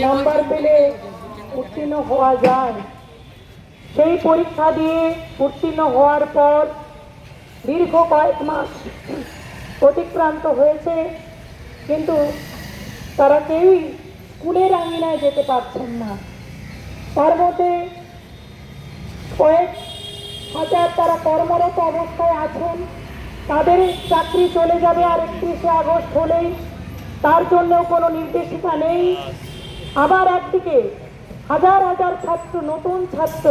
Number পেলে উত্তীর্ণ হওয়া যায়। সেই পরীক্ষা দিয়ে উত্তীর্ণ হওয়ার পর দীর্ঘ কয়েক মাস অতিক্রান্ত হয়েছে, কিন্তু তারা কেউই স্কুলের আঙিনায় যেতে পারছেন না। তার মধ্যে কয়েক হাজার তারা কর্মরত অবস্থায় আছেন, তাদের চাকরি চলে যাবে আর 31শে আগস্ট হলেই, তার জন্য কোনো নির্দেশিকা নেই। আবার একদিকে হাজার হাজার ছাত্র, নতুন ছাত্র,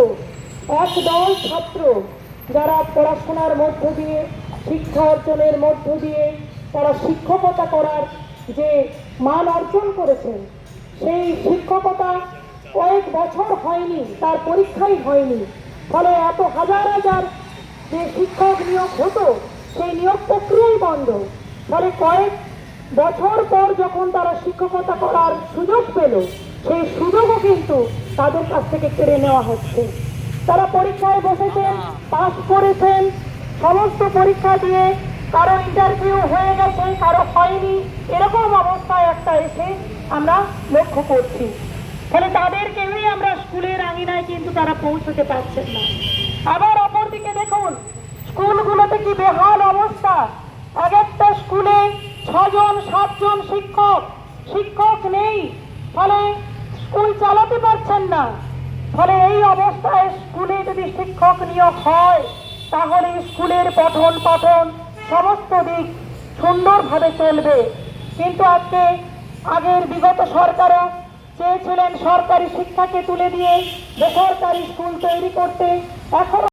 একদল ছাত্র যারা পড়াশোনার মধ্য দিয়ে, শিক্ষা অর্জনের মধ্য দিয়ে তারা শিক্ষকতা করার যে মান অর্জন করেছেন, সেই শিক্ষকতা কয়েক বছর হয়নি, তার পরীক্ষাই হয়নি। ফলে এত হাজার হাজার যে শিক্ষক নিয়োগ হতো, সেই নিয়োগ প্রক্রিয়াই বন্ধ। ফলে কয়েক বছর পর যখন তারা শিক্ষকতা করার সুযোগ পেল, সেই সুযোগও কিন্তু তাদের কাছ থেকে কেড়ে নেওয়া হচ্ছে। তারা পরীক্ষায় বসেছেন, পাস করেছেন, সমস্ত পরীক্ষা দিয়ে কারো ইন্টারভিউ হয়ে গেছে, কারো হয়নি, এরকম অবস্থায় একটা এসে আমরা লক্ষ্য করছি। ফলে তাদের কেউই আমরা স্কুলের আঙিনায় কিন্তু তারা পৌঁছতে পারছেন না। আবার অপরদিকে দেখুন, স্কুলগুলোতে কি বেহাল অবস্থা। এক একটা স্কুলে 6 জন 7 জন শিক্ষক নেই, ফলে স্কুল চালাতে পারছেন না। ফলে এই অবস্থায় স্কুলে যদি শিক্ষক নিয়োগ হয়, তাহলে স্কুলের পঠন পাঠন সমস্ত দিক সুন্দরভাবে চলবে। কিন্তু আজকে আগের বিগত সরকারও চেয়েছিলেন সরকারি শিক্ষাকে তুলে দিয়ে বেসরকারি স্কুল তৈরি করতে। এখন